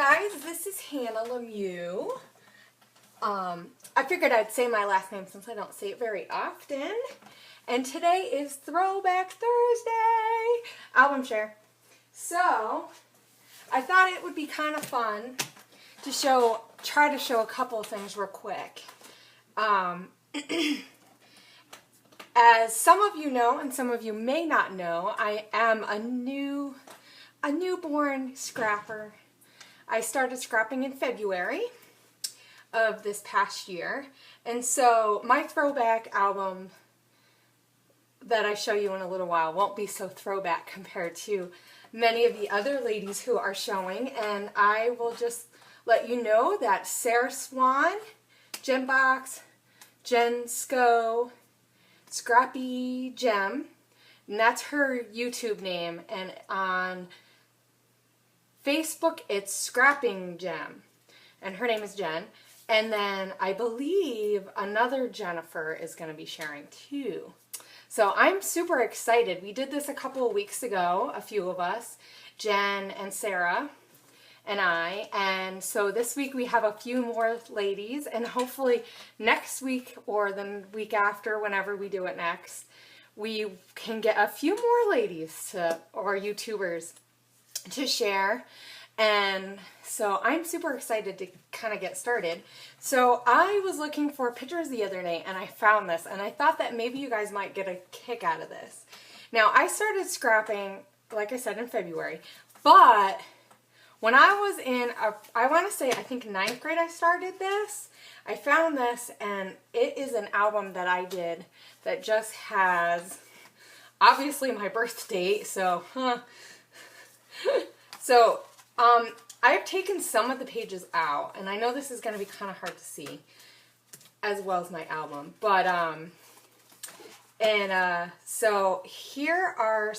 guys, this is Hannah Lemieux. I figured I'd say my last name since I don't say it very often. And today is Throwback Thursday album share. So, I thought it would be kind of fun to try to show a couple of things real quick. As some of you know, and some of you may not know, I am a newborn scrapper. I started scrapping in February of this past year, and so my throwback album that I show you in a little while won't be so throwback compared to many of the other ladies who are showing, and I will just let you know that Swann, Jen Schow, Scrappy Jem, and that's her YouTube name, and on Facebook it's Scrapping Jem, and her name is Jen. And then I believe another Jennifer is going to be sharing too. So I'm super excited. We did this a couple of weeks ago, a few of us, Jen and Sarah and I. And so this week we have a few more ladies, and hopefully next week or the week after, whenever we do it next, we can get a few more ladies or YouTubers to share. And so I'm super excited to kind of get started. So I was looking for pictures the other day and I found this, and I thought that maybe you guys might get a kick out of this. Now, I started scrapping, like I said, in February, but when I was in, I want to say, I think 9th grade I started this. I found this, and it is an album that I did that just has, obviously, my birth date, so, I've taken some of the pages out, and I know this is going to be kind of hard to see, as well as my album, but, so here are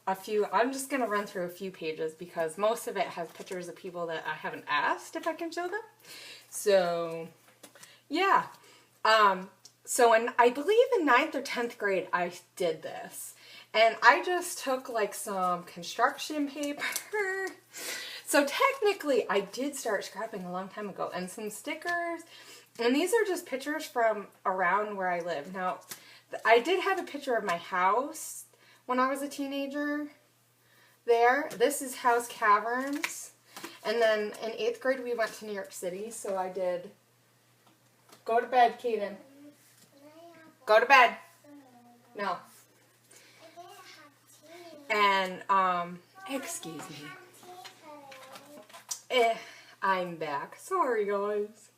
a few, I'm just going to run through a few pages, because most of it has pictures of people that I haven't asked if I can show them, so, yeah, so I believe in 9th or 10th grade, I did this, and I just took, like, some construction paper. So technically, I did start scrapping a long time ago, and some stickers, and these are just pictures from around where I live. Now, I did have a picture of my house when I was a teenager there. This is House Caverns, and then in 8th grade, we went to New York City, so I did, go to bed, Kaden. Go to bed. No. And, excuse me. I'm back. Sorry, guys.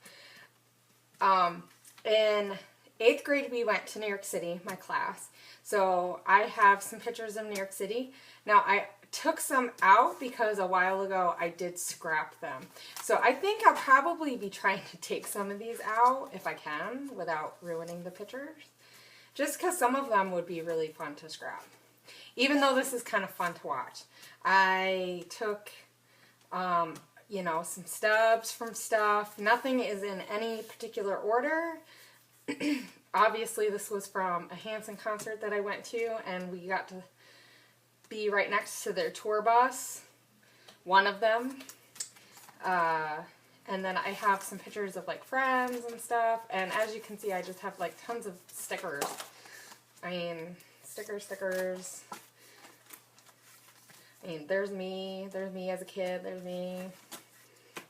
In 8th grade, we went to New York City, my class. So I have some pictures of New York City. Now, I took some out because a while ago I did scrap them. So I think I'll probably be trying to take some of these out if I can without ruining the pictures. Just because some of them would be really fun to scrap. Even though this is kind of fun to watch. I took, you know, some stubs from stuff. Nothing is in any particular order. Obviously, this was from a Hanson concert that I went to, and we got to be right next to their tour bus, one of them. And then I have some pictures of, like, friends and stuff, and as you can see, I just have, like, tons of stickers. I mean, stickers. I mean, there's me as a kid, there's me,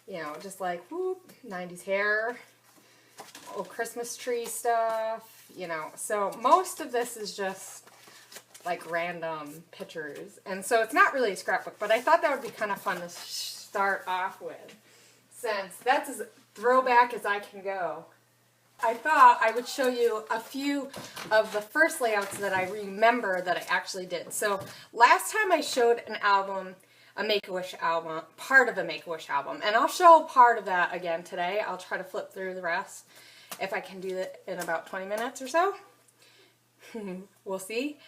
you know, just like, whoop, 90s hair, old Christmas tree stuff, you know, so most of this is just, like, random pictures, and so it's not really a scrapbook, but I thought that would be kind of fun to start off with, since that's as throwback as I can go. I thought I would show you a few of the first layouts that I remember that I actually did. So last time I showed an album, a Make-A-Wish album, part of a Make-A-Wish album, and I'll show part of that again today. I'll try to flip through the rest if I can do it in about 20 minutes or so. We'll see.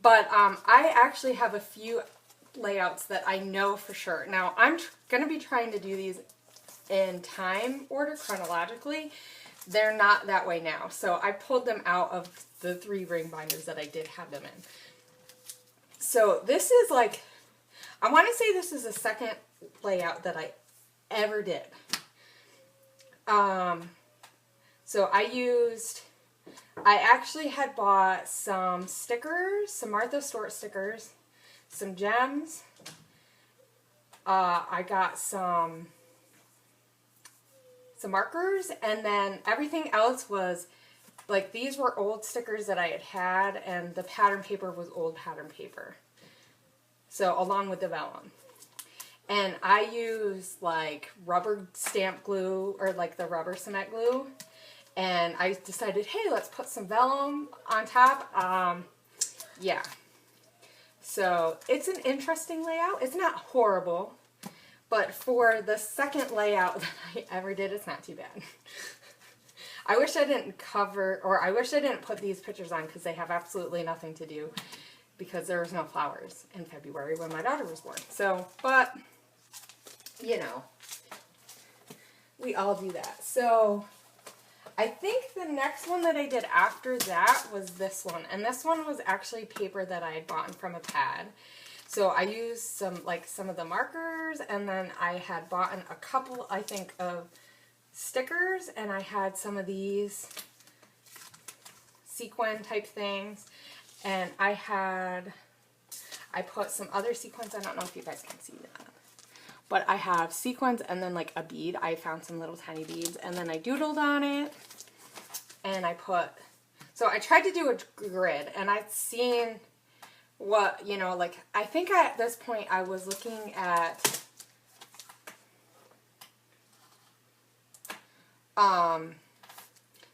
But I actually have a few layouts that I know for sure. Now, I'm going to be trying to do these in time order chronologically. They're not that way now. So I pulled them out of the 3 ring binders that I did have them in. So this is like, I want to say this is the second layout that I ever did. So I actually had bought some stickers, some Martha Stewart stickers, some gems. I got some markers, and then everything else was, like, these were old stickers that I had, and the pattern paper was old pattern paper. So, along with the vellum. And I used, like, rubber stamp glue, or, like, the rubber cement glue. And I decided, hey, let's put some vellum on top. Yeah. So, it's an interesting layout. It's not horrible. But for the second layout that I ever did, it's not too bad. I wish I didn't I wish I didn't put these pictures on because they have absolutely nothing to do, because there was no flowers in February when my daughter was born. So, but, you know, we all do that. So, I think the next one that I did after that was this one. And this one was actually paper that I had bought from a pad. So I used some of the markers, and then I had bought a couple, I think, of stickers, and I had some of these sequin type things, and I put some other sequins. I don't know if you guys can see that, but I have sequins and then like a bead. I found some little tiny beads, and then I doodled on it, and so I tried to do a grid, and I'd seen what, you know, like, I think at this point I was looking at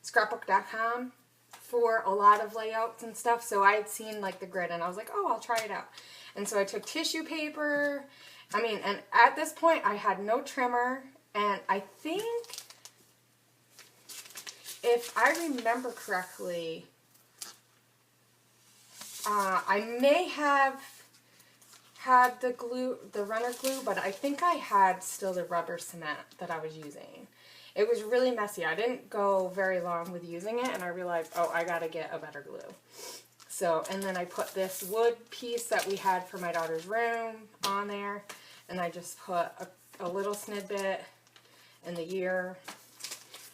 scrapbook.com for a lot of layouts and stuff, so I had seen like the grid, and I was like, oh, I'll try it out. And so I took tissue paper, and at this point I had no trimmer, and I think, if I remember correctly, I may have had the runner glue, but I think I had still the rubber cement that I was using. It was really messy. I didn't go very long with using it, and I realized, oh, I gotta get a better glue. So, and then I put this wood piece that we had for my daughter's room on there, and I just put a little snidbit in the ear.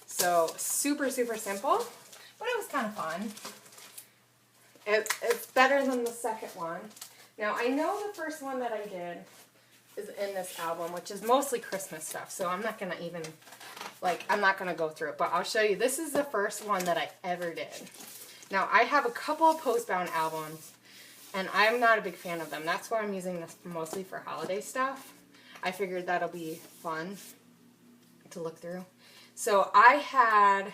So, super, super simple, but it was kind of fun. It's better than the second one. Now, I know the first one that I did is in this album, which is mostly Christmas stuff, so I'm not going to even, I'm not going to go through it, but I'll show you. This is the first one that I ever did. Now, I have a couple of post-bound albums, and I'm not a big fan of them. That's why I'm using this mostly for holiday stuff. I figured that'll be fun to look through. So, I had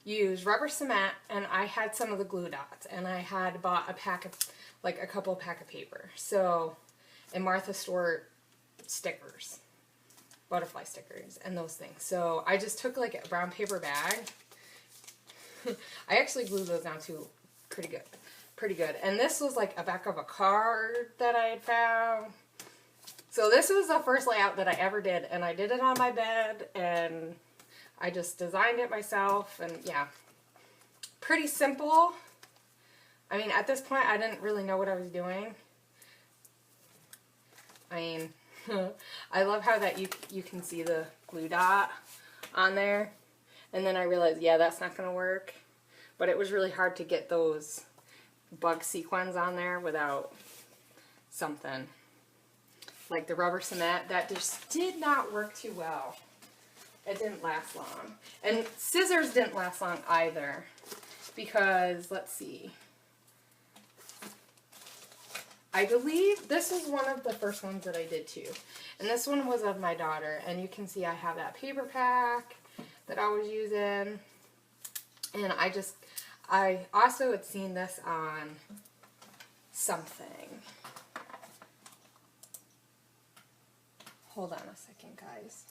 used rubber cement, and I had some of the glue dots, and I had bought a couple pack of paper. So, and Martha Stewart stickers, butterfly stickers, and those things. So I just took like a brown paper bag. I actually glued those down too, pretty good. And this was like a back of a card that I had found. So this was the first layout that I ever did, and I did it on my bed, and I just designed it myself, and yeah, pretty simple. I mean, at this point, I didn't really know what I was doing. I mean, I love how that you can see the glue dot on there, and then I realized, yeah, that's not going to work, but it was really hard to get those bug sequins on there without something. Like the rubber cement, that just did not work too well. It didn't last long. And scissors didn't last long either, because, let's see, I believe this was one of the first ones that I did too. And this one was of my daughter, and you can see I have that paper pack that I was using. And I also had seen this on something. Hold on a second, guys.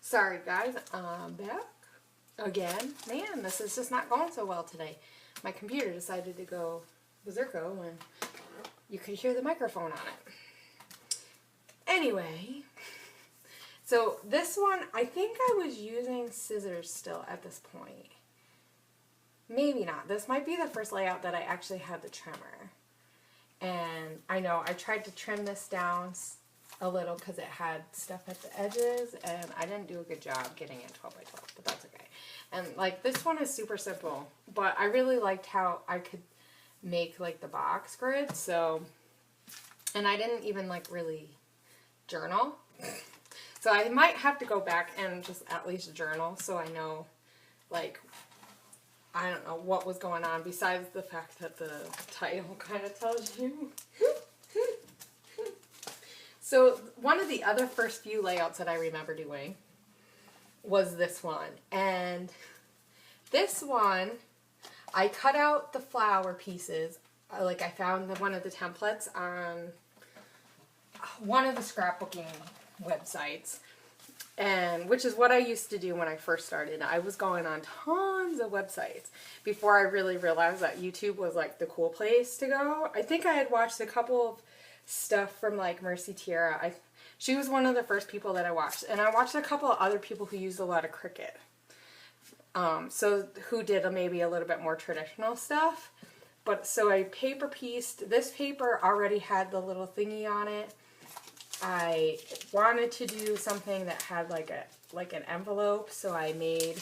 Sorry guys, I'm back again. Man, this is just not going so well today. My computer decided to go berserko when you could hear the microphone on it. Anyway, so this one, I think I was using scissors still at this point. Maybe not. This might be the first layout that I actually had the trimmer. And I know I tried to trim this down a little because it had stuff at the edges, and I didn't do a good job getting it 12 by 12, but that's okay. And like this one is super simple, but I really liked how I could make like the box grid. So, and I didn't even like really journal. So I might have to go back and just at least journal so I know, like, I don't know what was going on besides the fact that the title kind of tells you. So one of the other first few layouts that I remember doing was this one. And this one, I cut out the flower pieces. Like I found one of the templates on one of the scrapbooking websites. And which is what I used to do when I first started. I was going on tons of websites before I really realized that YouTube was like the cool place to go. I think I had watched a couple of stuff from like Mercy Tiara. She was one of the first people that I watched, and I watched a couple of other people who used a lot of Cricut. So who did maybe a little bit more traditional stuff. But so I paper pieced. This paper already had the little thingy on it. I wanted to do something that had like an envelope, so I made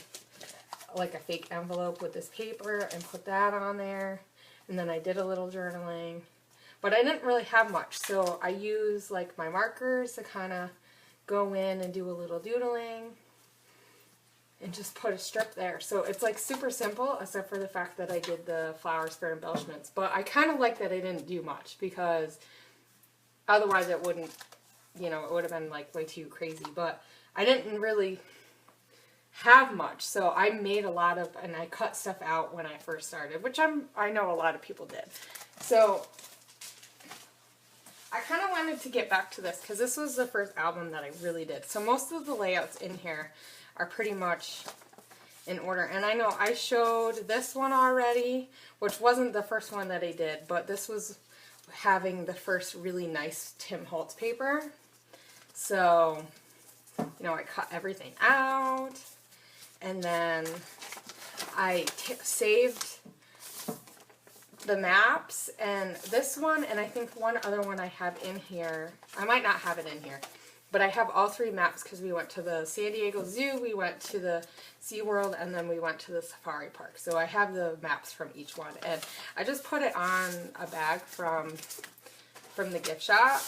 like a fake envelope with this paper and put that on there. And then I did a little journaling. But I didn't really have much, so I used like my markers to kind of go in and do a little doodling and just put a strip there. So it's like super simple, except for the fact that I did the flowers for embellishments. But I kind of like that I didn't do much, because otherwise it wouldn't, you know, it would have been like way too crazy. But I didn't really have much, so I made a lot of, and I cut stuff out when I first started, which I know a lot of people did. So I kind of wanted to get back to this because this was the first album that I really did. So most of the layouts in here are pretty much in order. And I know I showed this one already, which wasn't the first one that I did, but this was having the first really nice Tim Holtz paper. So, you know, I cut everything out, and then I saved the maps, and this one, and I think one other one I have in here. I might not have it in here, but I have all three maps because we went to the San Diego Zoo, we went to the SeaWorld, and then we went to the safari park. So I have the maps from each one, and I just put it on a bag from the gift shop.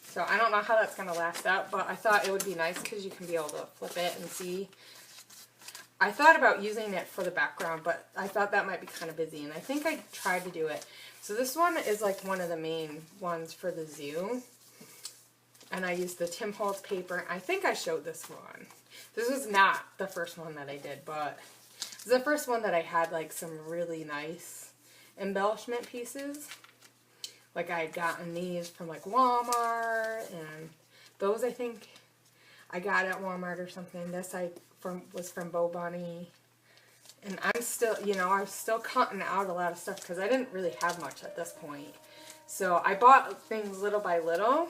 So I don't know how that's going to last out, but I thought it would be nice because you can be able to flip it and see. I thought about using it for the background, but I thought that might be kind of busy, and I think I tried to do it. So this one is like one of the main ones for the zoo, and I used the Tim Holtz paper. I think I showed this one. This was not the first one that I did, but it was the first one that I had like some really nice embellishment pieces. Like I had gotten these from like Walmart, and those I think I got at Walmart or something. This was from Bo Bunny, and I'm still, you know, I'm still cutting out a lot of stuff because I didn't really have much at this point. So I bought things little by little,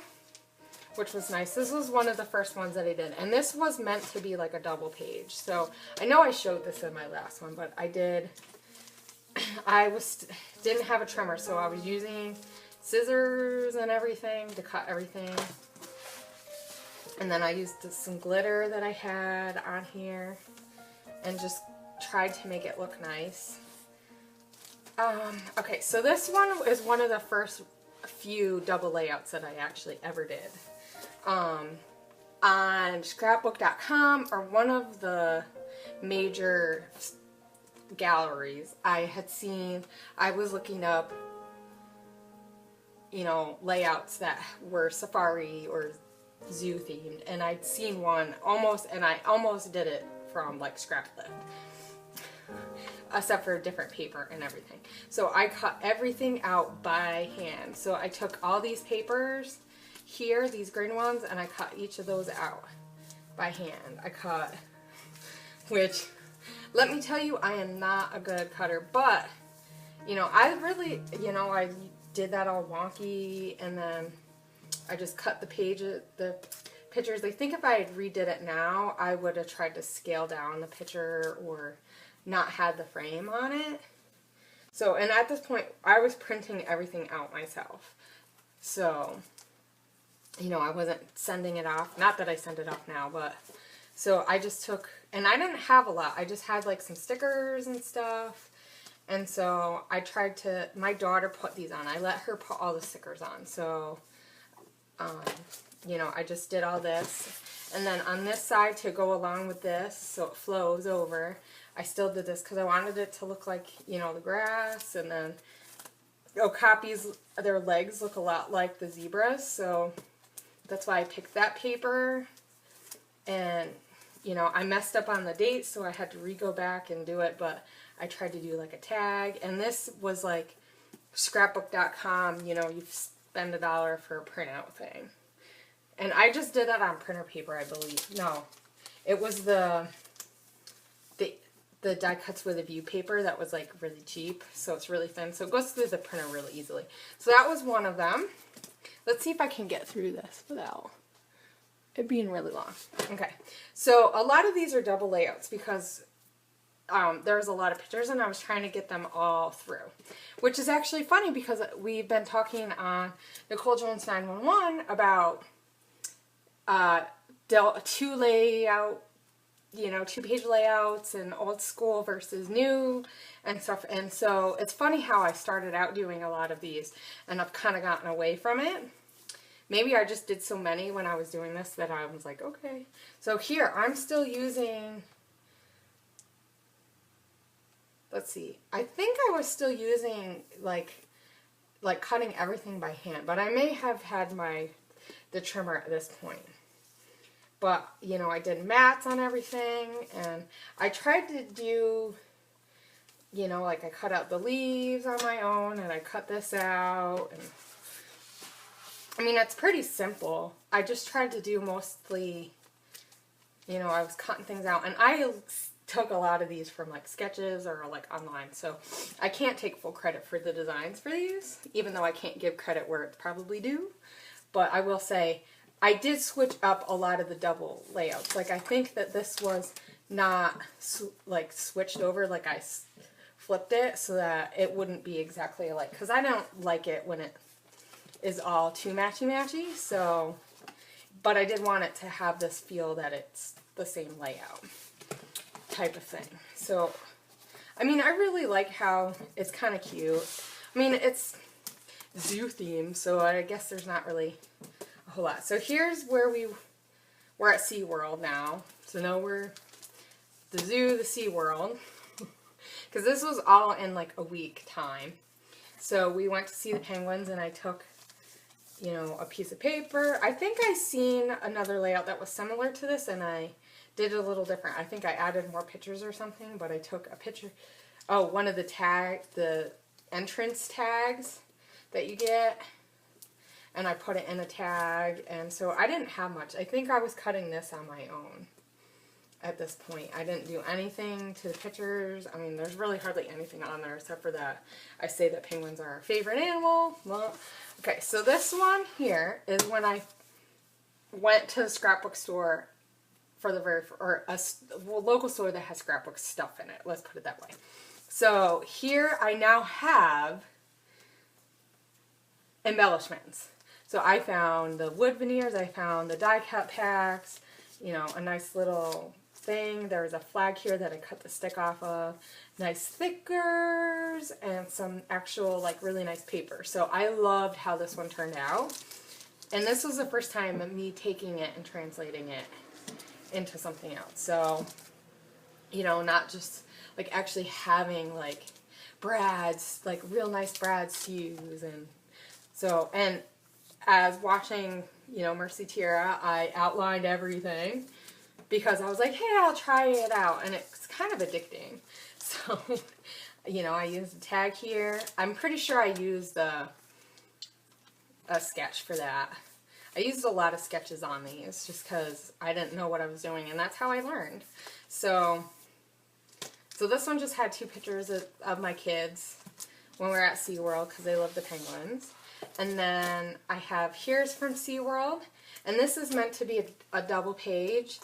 which was nice. This was one of the first ones that I did, and this was meant to be like a double page. So I know I showed this in my last one, but I didn't have a trimmer, so I was using scissors and everything to cut everything. And then I used some glitter that I had on here and just tried to make it look nice. Okay, so this one is one of the first few double layouts that I actually ever did. On scrapbook.com, or one of the major galleries, I was looking up, you know, layouts that were safari or zoo themed, and I'd seen one and I almost did it from like Scraplift, except for different paper and everything. So I cut everything out by hand. So I took all these papers here, these green ones, and I cut each of those out. by hand. I cut, which, let me tell you, I am not a good cutter, but, you know, I really, you know, I did that all wonky, and then I just cut the pages, the pictures. I think if I had redid it now, I would have tried to scale down the picture or not had the frame on it. So, and at this point, I was printing everything out myself. So, you know, I wasn't sending it off. Not that I send it off now, but, so I just took, and I didn't have a lot. I just had like some stickers and stuff. And so I tried to, my daughter put these on. I let her put all the stickers on. So, you know, I just did all this. And then on this side to go along with this, so it flows over, I still did this because I wanted it to look like, you know, the grass. And then okapis, their legs look a lot like the zebras. So that's why I picked that paper. And, you know, I messed up on the date, so I had to re-go back and do it. But I tried to do like a tag. And this was like scrapbook.com, you know, you spend $1 for a printout thing. And I just did that on printer paper, I believe. No, it was the die cuts with a view paper that was like really cheap, so it's really thin, so it goes through the printer really easily. So that was one of them. Let's see if I can get through this without it being really long. Okay, so a lot of these are double layouts because there's a lot of pictures and I was trying to get them all through, which is actually funny because we've been talking on Nicole Jones 911 about two layout, you know, 2-page layouts and old school versus new and stuff. And so it's funny how I started out doing a lot of these and I've kind of gotten away from it. Maybe I just did so many when I was doing this that I was like, okay. So here I'm still using, let's see, I think I was still using like cutting everything by hand, but I may have had the trimmer at this point. But, you know, I did mats on everything, and I tried to do, you know, like I cut out the leaves on my own, and I cut this out, and I mean, it's pretty simple. I just tried to do mostly, you know, I was cutting things out, and I took a lot of these from like sketches or like online, so I can't take full credit for the designs for these, even though I can't give credit where it's probably due. But I will say, I did switch up a lot of the double layouts. Like, I think that this was not, like, switched over, like, I flipped it so that it wouldn't be exactly alike. Because I don't like it when it is all too matchy-matchy, so, but I did want it to have this feel that it's the same layout type of thing. So, I mean, I really like how it's kind of cute. I mean, it's zoo themed, so I guess there's not really a whole lot. So here's where we're at SeaWorld now. So now we're the zoo, the SeaWorld, because this was all in like a week time. So we went to see the penguins, and I took, you know, a piece of paper. I think I seen another layout that was similar to this, and I did it a little different. I think I added more pictures or something, but I took a picture. Oh, one of the entrance tags that you get, and I put it in a tag, and so I didn't have much. I think I was cutting this on my own at this point. I didn't do anything to the pictures. I mean, there's really hardly anything on there except for that I say that penguins are our favorite animal. Well, okay, so this one here is when I went to the scrapbook store for the local store that has scrapbook stuff in it. Let's put it that way. So here I now have embellishments. So I found the wood veneers, I found the die cut packs, you know, a nice little thing. There was a flag here that I cut the stick off of, nice stickers, and some actual like really nice paper. So I loved how this one turned out. And this was the first time of me taking it and translating it into something else. So, you know, not just like actually having like brads, like real nice brad shoes. And so, and as watching, you know, Mercy Tierra, I outlined everything because I was like, hey, I'll try it out. And it's kind of addicting. So, you know, I used a tag here. I'm pretty sure I used a sketch for that. I used a lot of sketches on these just because I didn't know what I was doing, and that's how I learned. So this one just had 2 pictures of my kids when we were at SeaWorld because they love the penguins. And then I have Here's from SeaWorld, and this is meant to be a double page,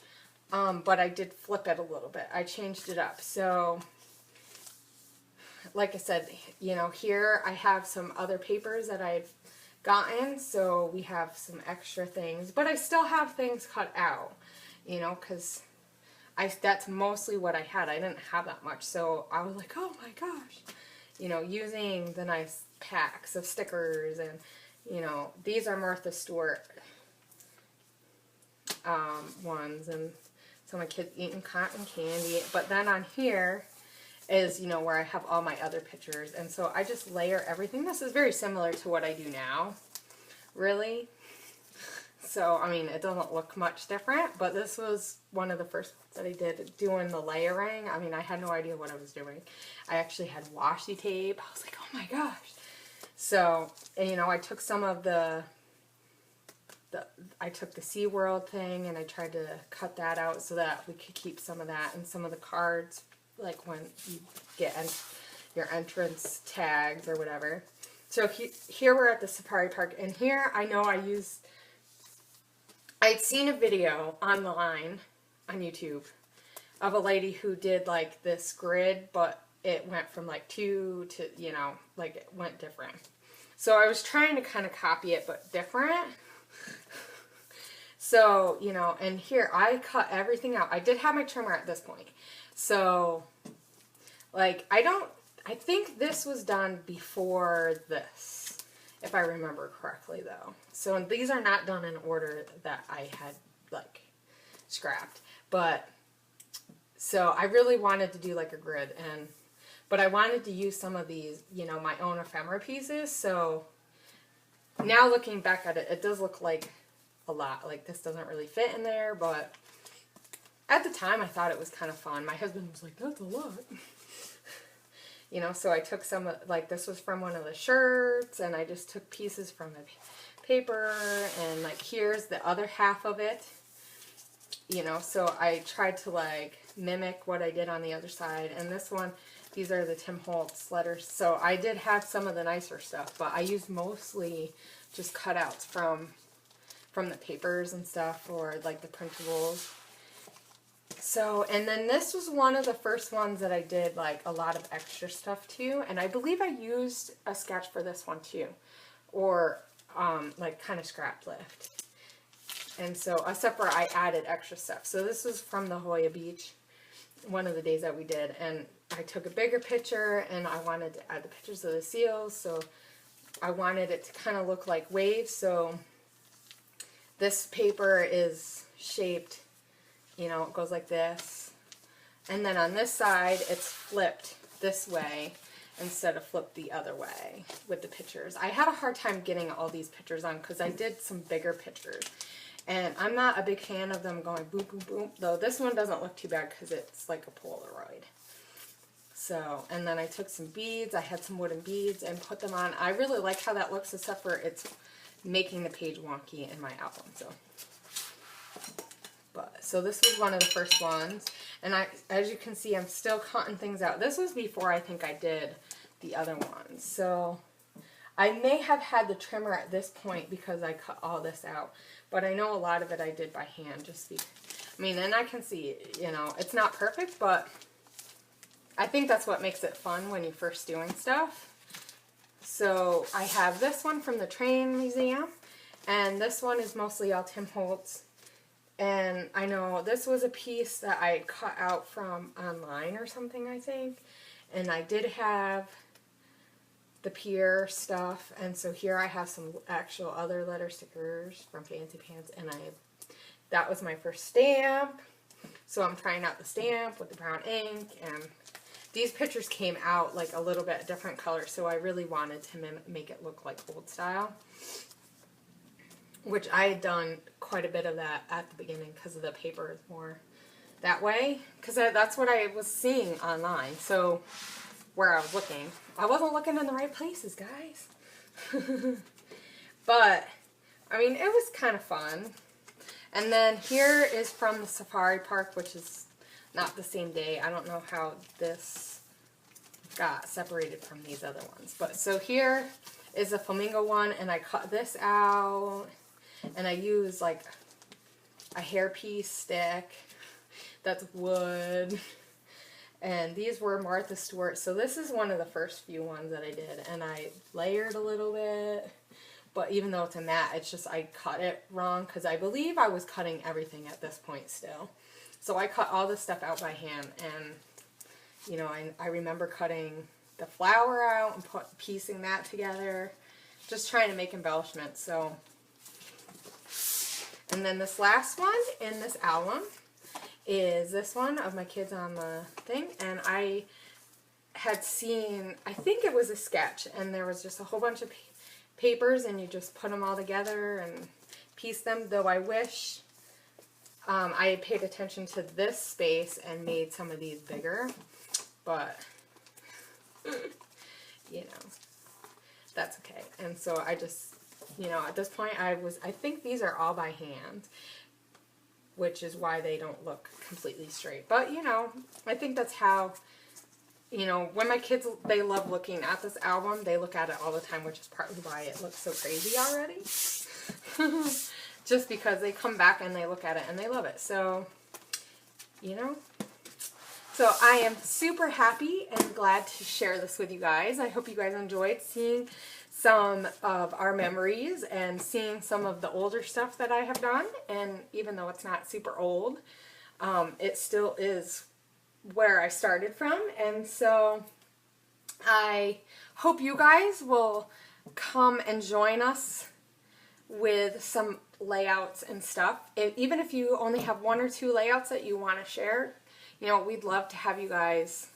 but I did flip it a little bit. I changed it up. So like I said, you know, here I have some other papers that I've gotten, so we have some extra things, but I still have things cut out, you know, because that's mostly what I had. I didn't have that much, so I was like, oh my gosh, you know, using the nice packs of stickers, and, you know, these are Martha Stewart ones, and some of my kids eating cotton candy, but then on here is, you know, where I have all my other pictures, and so I just layer everything. This is very similar to what I do now, really. So, I mean, it doesn't look much different, but this was one of the first ones that I did, doing the layering. I mean, I had no idea what I was doing. I actually had washi tape. I was like, oh my gosh. So, and, you know, I took some of I took the SeaWorld thing, and I tried to cut that out so that we could keep some of that, and some of the cards, like when you get your entrance tags or whatever. So here we're at the safari park, and here I know I'd seen a video online on YouTube of a lady who did like this grid, but it went from like 2 to, you know, like it went different. So I was trying to kind of copy it, but different. So, you know, and here I cut everything out. I did have my trimmer at this point. So, like, I think this was done before this, if I remember correctly, though. So these are not done in order that I had, like, scrapped. But, so I really wanted to do, like, a grid, but I wanted to use some of these, you know, my own ephemera pieces. So now looking back at it, it does look like a lot. Like, this doesn't really fit in there, but at the time I thought it was kind of fun. My husband was like, that's a lot. You know, so I took some, like, this was from one of the shirts, and I just took pieces from the paper, and, like, here's the other half of it, you know, so I tried to, like, mimic what I did on the other side. And this one, these are the Tim Holtz letters, so I did have some of the nicer stuff, but I used mostly just cutouts from the papers and stuff, or, like, the printables. So, and then this was one of the first ones that I did, like, a lot of extra stuff to, and I believe I used a sketch for this one too, or, like, kind of scrap lift. And so, except for I added extra stuff. So this was from the Hoya Beach, one of the days that we did, and I took a bigger picture, and I wanted to add the pictures of the seals, so I wanted it to kind of look like waves. So this paper is shaped, you know, it goes like this, and then on this side it's flipped this way instead of flipped the other way with the pictures. I had a hard time getting all these pictures on because I did some bigger pictures, and I'm not a big fan of them going boom, boom, boom, though this one doesn't look too bad because it's like a Polaroid. So, and then I took some beads, I had some wooden beads, and put them on. I really like how that looks, except for it's making the page wonky in my album. So this was one of the first ones, and as you can see, I'm still cutting things out. This was before I think I did the other ones, so I may have had the trimmer at this point because I cut all this out, but I know a lot of it I did by hand, I mean, and I can see, you know, it's not perfect, but I think that's what makes it fun when you're first doing stuff. So I have this one from the Train Museum, and this one is mostly all Tim Holtz. And I know this was a piece that I cut out from online or something, I think. And I did have the pier stuff. And so here I have some actual other letter stickers from Fancy Pants. And that was my first stamp. So I'm trying out the stamp with the brown ink. And these pictures came out like a little bit different colors. So I really wanted to make it look like old style, which I had done quite a bit of that at the beginning because of the paper is more that way, because that's what I was seeing online. So where I was looking, I wasn't looking in the right places, guys. But I mean, it was kind of fun. And then here is from the safari park, which is not the same day. I don't know how this got separated from these other ones. But so here is a flamingo one, and I cut this out, and I used like a hairpiece stick that's wood. And these were Martha Stewart. So this is one of the first few ones that I did, and I layered a little bit. But even though it's a matte, it's just I cut it wrong because I believe I was cutting everything at this point still. So I cut all this stuff out by hand, and you know, I remember cutting the flower out and piecing that together, just trying to make embellishments. So, and then this last one in this album is this one of my kids on the thing, and I had seen, I think it was a sketch, and there was just a whole bunch of papers, and you just put them all together and piece them, though I wish I had paid attention to this space and made some of these bigger, but you know, that's okay. And so I just, you know, at this point I think these are all by hand, which is why they don't look completely straight. But, you know, I think that's how, you know, when my kids, they love looking at this album. They look at it all the time, which is partly why it looks so crazy already. Just because they come back and they look at it and they love it. So, you know. So I am super happy and glad to share this with you guys. I hope you guys enjoyed seeing some of our memories and seeing some of the older stuff that I have done. And even though it's not super old, it still is where I started from. And so I hope you guys will come and join us with some layouts and stuff. Even if you only have 1 or 2 layouts that you want to share, you know, we'd love to have you guys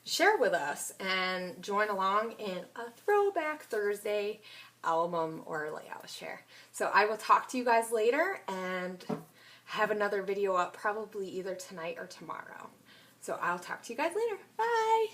share with us and join along in a Throwback Thursday album or layout share. So I will talk to you guys later and have another video up probably either tonight or tomorrow. So I'll talk to you guys later. Bye!